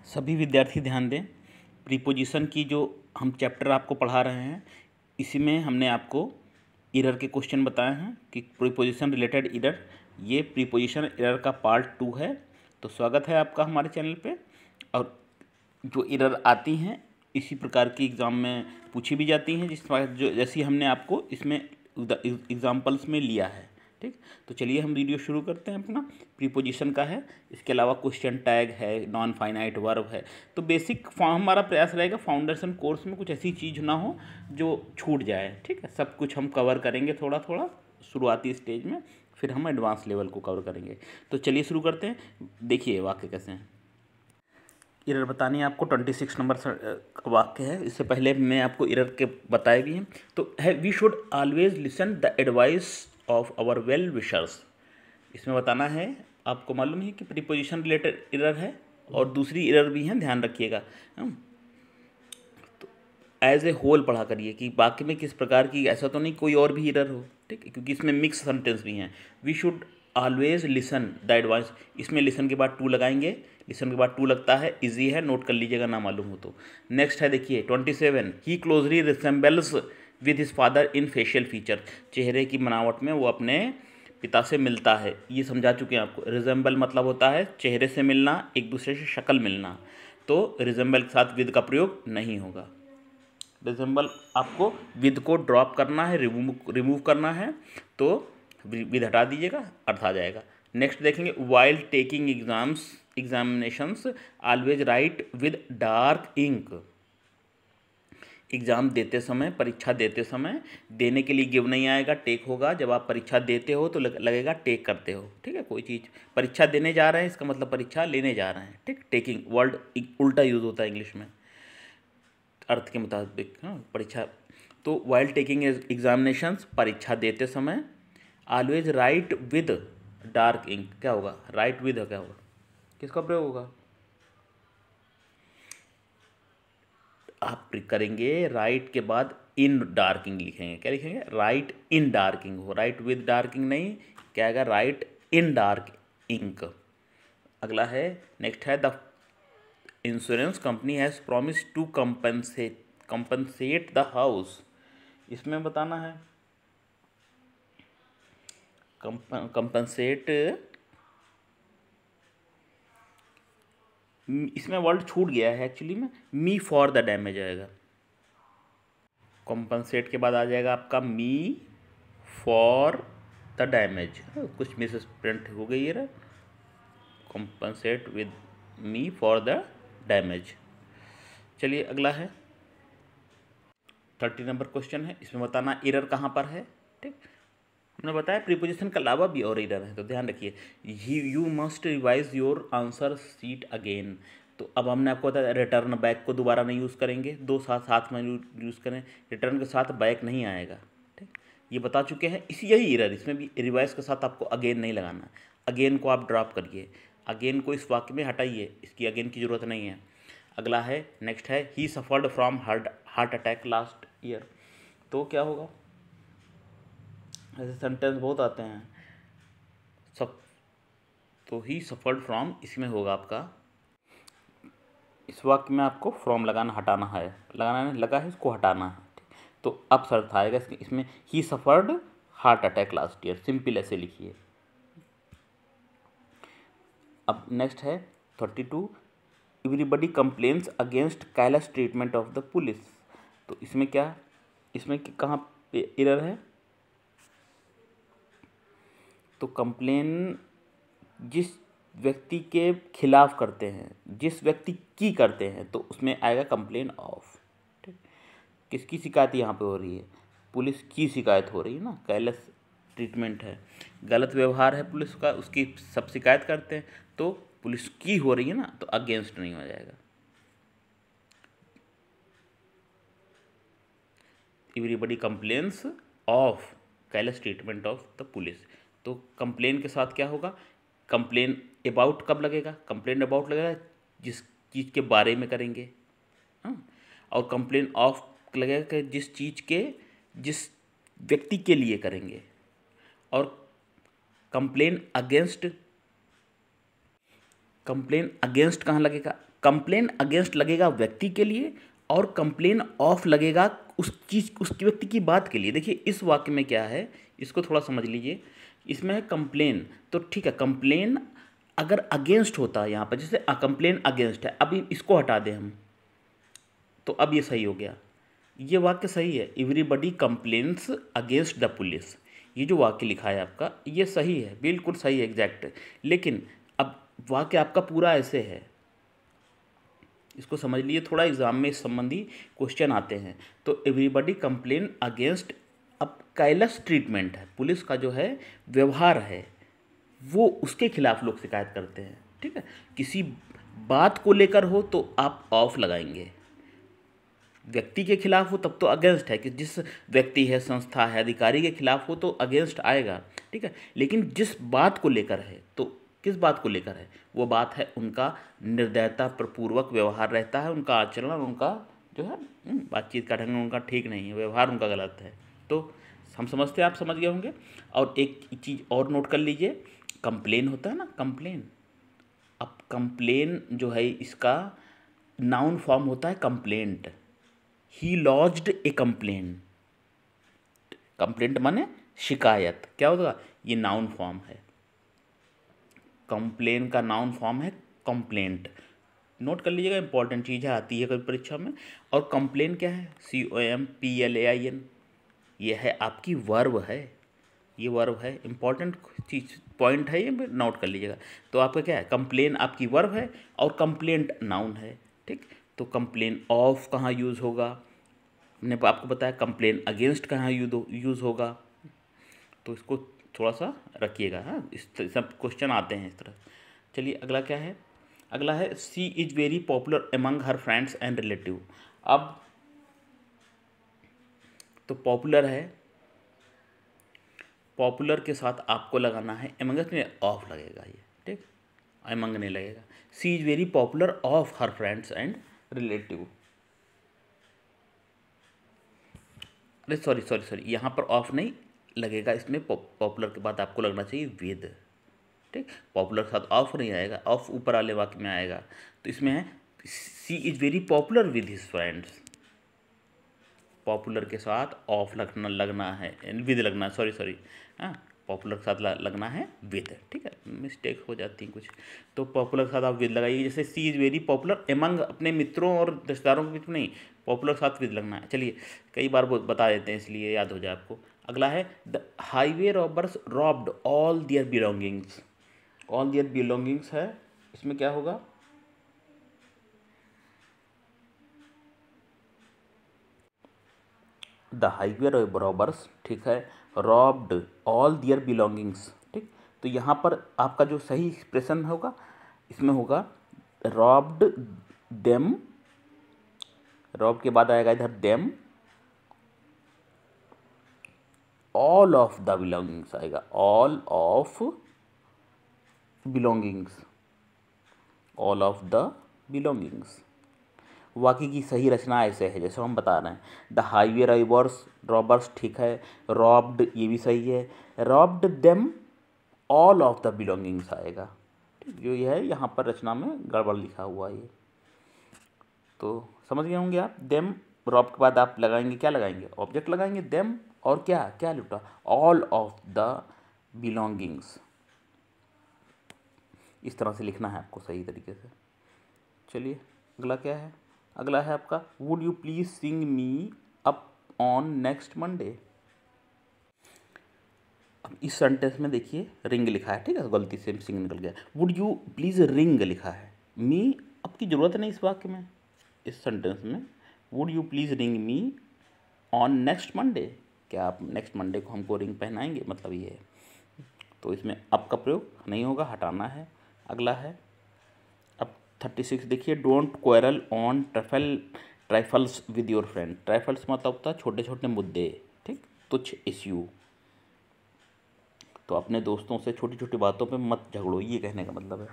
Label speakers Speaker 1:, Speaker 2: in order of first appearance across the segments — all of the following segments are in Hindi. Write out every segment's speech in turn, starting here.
Speaker 1: सभी विद्यार्थी ध्यान दें। प्रीपोजिशन की जो हम चैप्टर आपको पढ़ा रहे हैं, इसी में हमने आपको एरर के क्वेश्चन बताए हैं कि प्रीपोजिशन रिलेटेड एरर, ये प्रीपोजिशन एरर का पार्ट 2 है। तो स्वागत है आपका हमारे चैनल पे। और जो एरर आती हैं इसी प्रकार की एग्ज़ाम में पूछी भी जाती हैं, जो जैसी हमने आपको इसमें एग्जाम्पल्स में लिया है। ठीक, तो चलिए हम वीडियो शुरू करते हैं अपना। प्रीपोजिशन का है, इसके अलावा क्वेश्चन टैग है, नॉन फाइनाइट वर्ब है। तो बेसिक हमारा प्रयास रहेगा फाउंडेशन कोर्स में कुछ ऐसी चीज़ ना हो जो छूट जाए। ठीक है, सब कुछ हम कवर करेंगे थोड़ा थोड़ा शुरुआती स्टेज में, फिर हम एडवांस लेवल को कवर करेंगे। तो चलिए शुरू करते हैं। देखिए वाक्य कैसे हैं। एरर बतानी है आपको 26 नंबर का वाक्य है। इससे पहले मैं आपको एरर के बताए भी हैं। तो है, we should always listen the advice of our well wishers. इसमें बताना है, आपको मालूम है कि प्रीपोजिशन रिलेटेड एरर है और दूसरी एरर भी है, ध्यान रखिएगा। तो एज ए होल पढ़ा करिए कि वाक्य में किस प्रकार की, ऐसा तो नहीं कोई और भी एरर हो। ठीक है, क्योंकि इसमें मिक्स सेंटेंस भी हैं। We should always listen the advice, इसमें लिसन के बाद टू लगाएंगे। लिसन के बाद टू लगता है, इजी है, नोट कर लीजिएगा ना मालूम हो तो। नेक्स्ट है देखिए 27, he closely resembles with his father in facial feature. चेहरे की बनावट में वो अपने पिता से मिलता है, ये समझा चुके हैं आपको। रिजेंबल मतलब होता है चेहरे से मिलना, एक दूसरे से शक्ल मिलना। तो रिजेंबल के साथ विद का प्रयोग नहीं होगा। रिजेंबल आपको विद को ड्रॉप करना है, रिमूव करना है, तो विद हटा दीजिएगा, अर्थ आ जाएगा। नेक्स्ट देखेंगे, while taking examinations always write with dark ink. Exam देते समय, परीक्षा देते समय, देने के लिए गिव नहीं आएगा, टेक होगा। जब आप परीक्षा देते हो तो लगेगा टेक करते हो। ठीक है, कोई चीज़ परीक्षा देने जा रहे हैं, इसका मतलब परीक्षा लेने जा रहे हैं। ठीक, टेकिंग वर्ड उल्टा यूज़ होता है इंग्लिश में अर्थ के मुताबिक। हाँ, परीक्षा। तो वाइल टेकिंग एग्जामिनेशंस, परीक्षा देते समय, always write with dark ink, क्या होगा? राइट विद क्या होगा? किसका प्रयोग होगा? आप करेंगे राइट के बाद इन डार्किंग लिखेंगे। क्या लिखेंगे? राइट इन डार्किंग हो, राइट विद डार्किंग नहीं, क्या आएगा? Write in dark ink. अगला है, नेक्स्ट है, the insurance company has promise to compensate the house. इसमें बताना है कंपनसेट, इसमें वर्ड छूट गया है एक्चुअली में, मी फॉर द डैमेज आएगा। कंपनसेट के बाद आ जाएगा आपका मी फॉर द डैमेज। कुछ मिस प्रिंट हो गई है, compensate with me for the damage. चलिए अगला है 30 नंबर क्वेश्चन है। इसमें बताना एरर कहाँ पर है। ठीक, हमने बताया प्रीपोजिशन के अलावा भी और एरर है, तो ध्यान रखिए। You must revise your answer sheet again. तो अब हमने आपको बताया रिटर्न बैक को दोबारा नहीं यूज़ करेंगे, दो साथ में यूज़ करें। रिटर्न के साथ बैक नहीं आएगा। ठीक, ये बता चुके हैं। यही एरर इसमें भी, रिवाइज के साथ आपको अगेन नहीं लगाना। अगेन को आप ड्रॉप करिए, अगेन को इस वाक्य में हटाइए, इसकी अगेन की ज़रूरत नहीं है। अगला है, नेक्स्ट है, ही suffered from heart attack last year. तो क्या होगा? ऐसे सेंटेंस बहुत आते हैं सब। तो ही सफर्ड फ्रॉम, इसमें होगा आपका, इस वाक्य में आपको फ्रॉम लगाना, हटाना है, लगाना लगा है, इसको हटाना है। तो अब शर्त आएगा इसमें, he suffered heart attack last year, simple ऐसे लिखिए। अब नेक्स्ट है 32, everybody complains against callous treatment of the police. तो इसमें क्या, इसमें कहाँ पे एरर है? तो कंप्लेन जिस व्यक्ति के खिलाफ करते हैं, जिस व्यक्ति की करते हैं, तो उसमें आएगा कंप्लेन ऑफ। ठीक, किसकी शिकायत यहाँ पे हो रही है? पुलिस की शिकायत हो रही है ना, कैलेस ट्रीटमेंट है, गलत व्यवहार है पुलिस का, उसकी सब शिकायत करते हैं, तो पुलिस की हो रही है ना, तो अगेंस्ट नहीं हो जाएगा। Everybody complains of callous treatment of the police. तो कंप्लेन के साथ क्या होगा? कंप्लेन अबाउट कब लगेगा? कंप्लेन अबाउट लगेगा जिस चीज़ के बारे में करेंगे। हाँ, और कंप्लेन ऑफ लगेगा कि जिस चीज़ के, जिस व्यक्ति के लिए करेंगे। और कंप्लेन अगेंस्ट कहाँ लगेगा? कंप्लेन अगेंस्ट लगेगा व्यक्ति के लिए और कंप्लेन ऑफ लगेगा उस चीज़ उस व्यक्ति की बात के लिए। देखिए इस वाक्य में क्या है, इसको थोड़ा समझ लीजिए। इसमें है कंप्लेन, तो ठीक है, कंप्लेन अगर अगेंस्ट होता है यहाँ पर, जैसे कंप्लेन अगेंस्ट है, अभी इसको हटा दें हम, तो अब ये सही हो गया। ये वाक्य सही है, everybody complains against the police. ये जो वाक्य लिखा है आपका, ये सही है, बिल्कुल सही है, एग्जैक्ट। लेकिन अब वाक्य आपका पूरा ऐसे है, इसको समझ लीजिए, थोड़ा एग्जाम में इस संबंधी क्वेश्चन आते हैं। तो एवरीबडी कंप्लेन अगेंस्ट, अब कैलस ट्रीटमेंट है, पुलिस का जो है व्यवहार है वो उसके खिलाफ लोग शिकायत करते हैं, ठीक है। किसी बात को लेकर हो तो आप ऑफ लगाएंगे, व्यक्ति के खिलाफ हो तब तो अगेंस्ट है, कि जिस व्यक्ति है, संस्था है, अधिकारी के खिलाफ हो तो अगेंस्ट आएगा, ठीक है। लेकिन जिस बात को लेकर है, तो किस बात को लेकर है, वो बात है उनका निर्दयता पूर्वक व्यवहार रहता है, उनका आचरण, उनका जो है बातचीत का ढंग उनका ठीक नहीं है, व्यवहार उनका गलत है। तो हम समझते हैं, आप समझ गए होंगे। और एक चीज़ और नोट कर लीजिए, कंप्लेन होता है ना, कंप्लेन। अब कंप्लेन जो है इसका नाउन फॉर्म होता है कंप्लेंट। ही लॉज्ड ए कंप्लेंट, कंप्लेंट माने शिकायत, क्या होगा, ये नाउन फॉर्म है। कंप्लेन का नाउन फॉर्म है कंप्लेंट, नोट कर लीजिएगा, इंपॉर्टेंट चीज़ है, आती है कभी परीक्षा में। और कंप्लेन क्या है, COMPLAIN, ये है आपकी वर्ब है, ये वर्ब है, इंपॉर्टेंट चीज पॉइंट है, ये नोट कर लीजिएगा। तो आपका क्या है, कंप्लेन आपकी वर्ब है और कंप्लेंट नाउन है, ठीक। तो कंप्लेन ऑफ कहाँ यूज़ होगा, हमने आपको बताया। कंप्लेन अगेंस्ट कहाँ यूज़ होगा, तो इसको थोड़ा सा रखिएगा। हाँ, इस सब क्वेश्चन आते हैं इस तरह। चलिए अगला क्या है, अगला है she is very popular among her friends and relative. अब तो पॉपुलर है, पॉपुलर के साथ आपको लगाना है एमंगस में ऑफ लगेगा ये, ठीक, एमंग नहीं लगेगा। She is very popular of her friends and relative. अरे सॉरी सॉरी सॉरी, यहाँ पर ऑफ नहीं लगेगा, इसमें पॉपुलर के बाद आपको लगना चाहिए विद, ठीक। पॉपुलर के साथ ऑफ नहीं आएगा, ऑफ ऊपर वाले वाक्य में आएगा। तो इसमें है she is very popular with his friends, popular के साथ ऑफ लगना है, विद लगना है, सॉरी सॉरी, हाँ, पॉपुलर के साथ लगना है विद, ठीक है, मिस्टेक हो जाती है कुछ। तो पॉपुलर के साथ आप विद लगाइए, जैसे सी इज़ वेरी पॉपुलर एमंग, अपने मित्रों और रिश्तेदारों के बीच में नहीं, पॉपुलर के साथ विद लगना है। चलिए कई बार बता देते हैं इसलिए याद हो जाए आपको। अगला है the highway robbers robbed all their belongings. All their belongings है, इसमें क्या होगा, द हाईवे रॉबर्स, ठीक है, रॉब्ड ऑल दियर बिलोंगिंग्स, ठीक। तो यहाँ पर आपका जो सही एक्सप्रेशन होगा, इसमें होगा रॉब्ड देम, रॉब के बाद आएगा इधर them, all of the belongings आएगा, all of belongings, all of the belongings. वाक्य की सही रचना ऐसे है जैसे हम बता रहे हैं, द हाईवे रॉबर्स, ठीक है, रॉब्ड ये भी सही है, robbed them all of the belongings आएगा, ठीक। जो ये है यहाँ पर रचना में गड़बड़ लिखा हुआ है ये, तो समझ गए होंगे आप। देम, रॉब के बाद आप लगाएंगे, क्या लगाएंगे, ऑब्जेक्ट लगाएंगे, देम, और क्या क्या लुटा, ऑल ऑफ द बिलोंगिंग्स। इस तरह से लिखना है आपको सही तरीके से। चलिए अगला क्या है, अगला है आपका would you please sing me up on next Monday. अब इस सेंटेंस में देखिए रिंग लिखा है, ठीक है, गलती से सिंग निकल गया, वुड यू प्लीज़ रिंग लिखा है, मी अब की ज़रूरत नहीं इस वाक्य में, इस सेंटेंस में would you please ring me on next Monday, क्या आप नेक्स्ट मंडे को हमको रिंग पहनाएंगे, मतलब ये है। तो इसमें अप का प्रयोग नहीं होगा, हटाना है। अगला है अब 36 देखिए, don't quarrel on trifles with your friend. Trifles मतलब होता है छोटे छोटे मुद्दे, ठीक, तुच्छ इश्यू। तो अपने दोस्तों से छोटी छोटी बातों पे मत झगड़ो, ये कहने का मतलब है।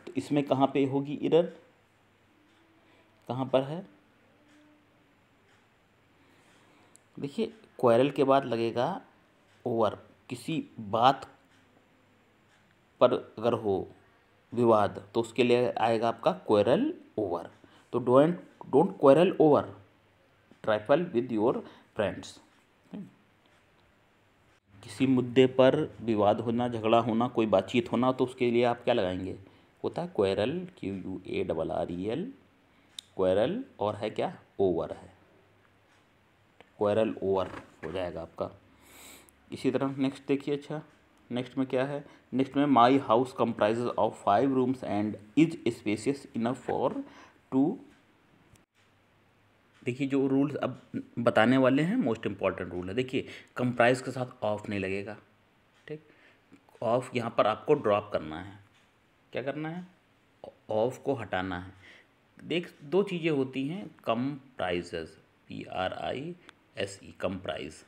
Speaker 1: तो इसमें कहाँ पे होगी इरर, कहाँ पर है, देखिए क्वेरल के बाद लगेगा ओवर, किसी बात पर अगर हो, विवाद, तो उसके लिए आएगा आपका क्वेरल ओवर। तो don't quarrel over, trifle with your friends. किसी मुद्दे पर विवाद होना, झगड़ा होना, कोई बातचीत होना, तो उसके लिए आप क्या लगाएंगे, होता है क्वेरल, QUARREL, क्वेरल, और है क्या, ओवर है, क्वेरल ओवर हो जाएगा आपका। इसी तरह नेक्स्ट देखिए, अच्छा नेक्स्ट में क्या है, नेक्स्ट में my house comprises of 5 rooms and is spacious enough for 2। देखिए जो रूल्स अब बताने वाले हैं मोस्ट इम्पॉर्टेंट रूल है। देखिए कंप्राइज के साथ ऑफ नहीं लगेगा, ठीक, ऑफ यहाँ पर आपको ड्रॉप करना है। क्या करना है, ऑफ को हटाना है। देख दो चीज़ें होती हैं, कंप्राइजेज, PRISE, कंप्राइज।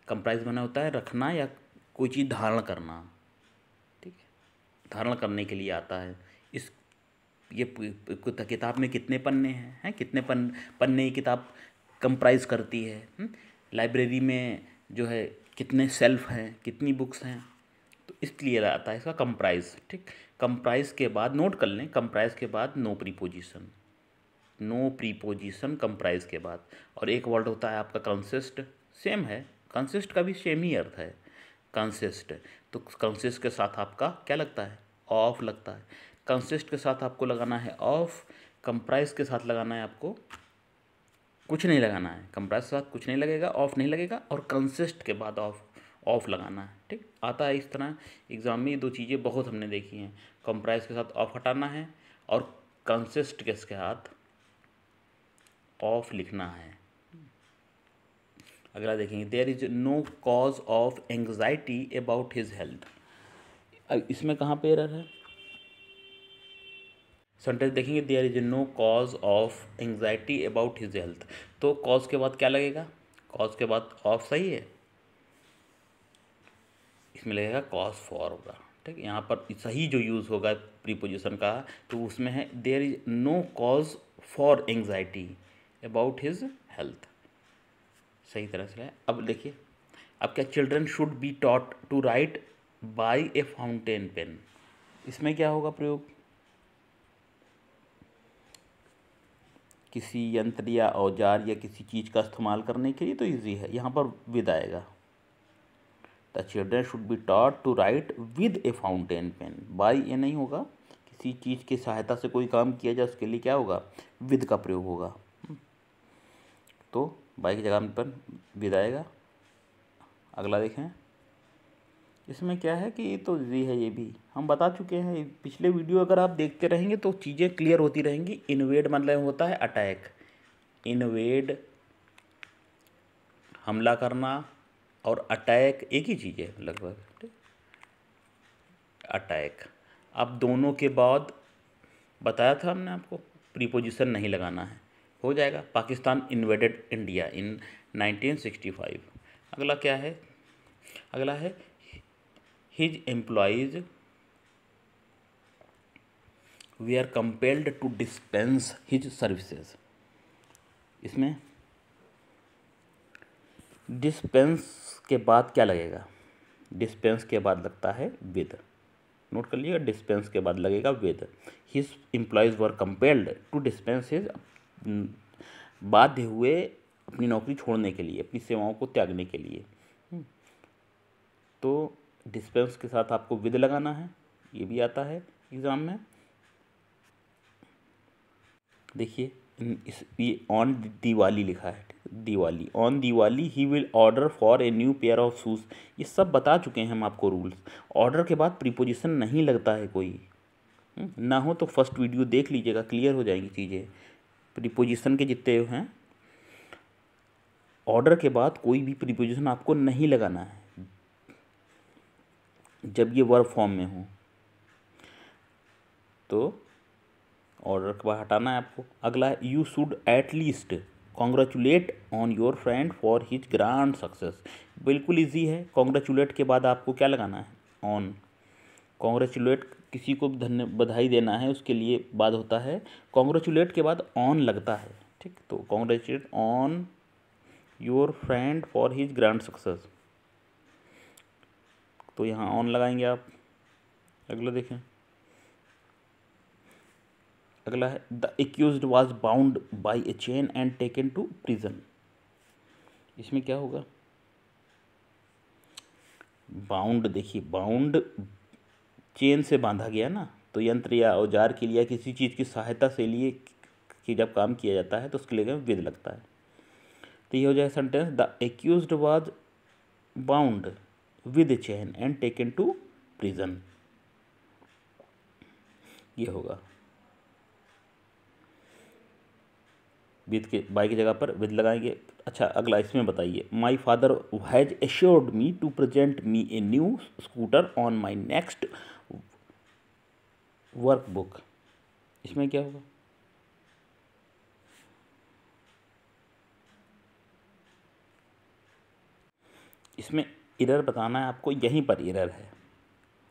Speaker 1: कंप्राइज बना होता है रखना या कोई चीज़ धारण करना, ठीक है, धारण करने के लिए आता है। इस ये किताब में कितने पन्ने हैं कितने पन्ने की किताब कंप्राइज करती है, लाइब्रेरी में जो है कितने सेल्फ हैं, कितनी बुक्स हैं, तो इसलिए आता है इसका कंप्राइज, ठीक। कंप्राइज के बाद नोट कर लें, कंप्राइज के बाद no preposition, no preposition comprise के बाद। और एक वर्ड होता है आपका कंसिस्ट, सेम है, कंसिस्ट का भी सेम ही अर्थ है, कंसिस्ट। तो कंसिस्ट के साथ आपका क्या लगता है, ऑफ लगता है। कंसिस्ट के साथ आपको लगाना है ऑफ, कंप्राइज के साथ लगाना है आपको कुछ नहीं लगाना है, कंप्राइज के साथ कुछ नहीं लगेगा, ऑफ नहीं लगेगा, और कंसिस्ट के बाद ऑफ लगाना है, ठीक। आता है इस तरह एग्जाम में, ये दो चीज़ें बहुत हमने देखी हैं, कंप्राइज के साथ ऑफ हटाना है और कंसिस्ट के साथ ऑफ लिखना है। अगला देखेंगे, there is no cause of anxiety about his health. अब इसमें कहाँ पे एरर है, सेंटेंस देखेंगे, there is no cause of anxiety about his health, तो कॉज के बाद क्या लगेगा, कॉज के बाद ऑफ सही है, इसमें लगेगा कॉज फॉर होगा, ठीक। यहाँ पर सही जो यूज़ होगा प्रीपोजिशन का, तो उसमें है there is no cause for anxiety about his health, सही तरह से है। अब देखिए, अब क्या, children should be taught to write by a fountain pen, इसमें क्या होगा प्रयोग, किसी यंत्र या औजार या किसी चीज़ का इस्तेमाल करने के लिए, तो इजी है, यहाँ पर विद आएगा। The children should be taught to write with a fountain pen, by a नहीं होगा, किसी चीज़ की सहायता से कोई काम किया जाए उसके लिए क्या होगा, विद का प्रयोग होगा। तो बाय की जगह पर विद आएगा। अगला देखें, इसमें क्या है कि ये तो इजी है, ये भी हम बता चुके हैं पिछले वीडियो, अगर आप देखते रहेंगे तो चीज़ें क्लियर होती रहेंगी। इन्वेड मतलब होता है अटैक, इन्वेड हमला करना, और अटैक एक ही चीज़ है लगभग, ठीक, अटैक। अब दोनों के बाद बताया था हमने आपको प्रीपोजिशन नहीं लगाना है, हो जाएगा। Pakistan invaded India in 1965। अगला क्या है, अगला है his employees we are compelled to dispense his services, इसमें डिस्पेंस के बाद क्या लगेगा, डिस्पेंस के बाद लगता है विद, नोट कर लीजिएगा, डिस्पेंस के बाद लगेगा with. His employees were compelled to dispense his, बाध्य हुए अपनी नौकरी छोड़ने के लिए, अपनी सेवाओं को त्यागने के लिए, तो डिस्पेंस के साथ आपको विद लगाना है, ये भी आता है एग्ज़ाम में। देखिए ये ऑन दिवाली लिखा है, Diwali, on Diwali he will order for a new pair of shoes, ये सब बता चुके हैं हम आपको रूल्स। ऑर्डर के बाद प्रीपोजिशन नहीं लगता है कोई, ना हो तो फर्स्ट वीडियो देख लीजिएगा, क्लियर हो जाएंगी चीज़ें। प्रीपोजिशन के जितने हैं, ऑर्डर के बाद कोई भी प्रीपोजिशन आपको नहीं लगाना है जब ये वर्ब फॉर्म में हो, तो ऑर्डर के बाद हटाना है आपको। अगला, you should at least congratulate on your friend for his grand success, बिल्कुल इजी है। कॉन्ग्रेचुलेट के बाद आपको क्या लगाना है, ऑन। कॉन्ग्रेचुलेट किसी को बधाई देना है, उसके लिए बाद होता है, कॉन्ग्रेचुलेट के बाद ऑन लगता है, ठीक। तो congratulate on your friend for his grand success, तो यहाँ ऑन लगाएंगे आप। अगला देखें, अगला है the accused was bound by a chain and taken to prison. इसमें क्या होगा? बाउंड, देखिए बाउंड चेन से बांधा गया ना, तो यंत्र या औजार के लिए या किसी चीज़ की सहायता से लिए कि जब काम किया जाता है तो उसके लिए विद लगता है। तो ये हो जाए sentence the accused was bound with a chain and taken to prison, ये होगा। विद के बाई की जगह पर विद लगाएंगे। अच्छा अगला इसमें बताइए my father has assured me to present me a new scooter on my next workbook. इसमें क्या होगा? इसमें एरर बताना है आपको, यहीं पर एरर है।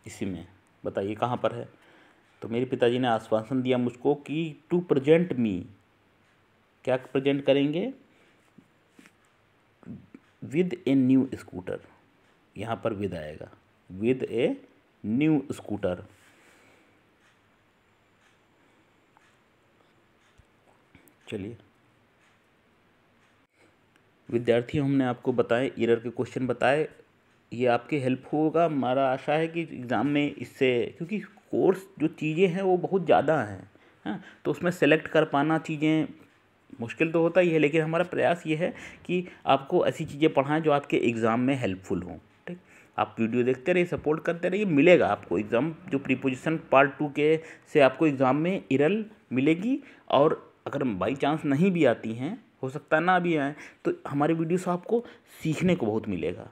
Speaker 1: इसी में बताइए कहाँ पर है? तो मेरे पिताजी ने आश्वासन दिया मुझको कि टू प्रेजेंट मी, क्या प्रेजेंट करेंगे? विद ए न्यू स्कूटर, यहाँ पर विद आएगा, विद ए न्यू स्कूटर। चलिए विद्यार्थियों, हमने आपको बताए एरर के क्वेश्चन बताए, ये आपके हेल्प होगा। हमारा आशा है कि एग्ज़ाम में इससे, क्योंकि कोर्स जो चीज़ें हैं वो बहुत ज़्यादा हैं, हाँ, तो उसमें सेलेक्ट कर पाना चीज़ें मुश्किल तो होता ही है, लेकिन हमारा प्रयास ये है कि आपको ऐसी चीज़ें पढ़ाएं जो आपके एग्ज़ाम में हेल्पफुल हों। ठीक, आप वीडियो देखते रहिए, सपोर्ट करते रहिए, मिलेगा आपको एग्ज़ाम जो प्रीपोजिशन पार्ट 2 के से आपको एग्ज़ाम में एरर मिलेगी। और अगर बाई चांस नहीं भी आती हैं, हो सकता है ना भी आए, तो हमारे वीडियो से आपको सीखने को बहुत मिलेगा।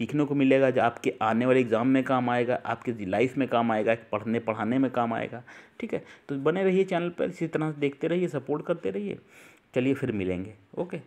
Speaker 1: सीखने को मिलेगा जो आपके आने वाले एग्ज़ाम में काम आएगा, आपके लाइफ में काम आएगा, पढ़ने पढ़ाने में काम आएगा। ठीक है, तो बने रहिए चैनल पर, इसी तरह देखते रहिए, सपोर्ट करते रहिए। चलिए फिर मिलेंगे, ओके।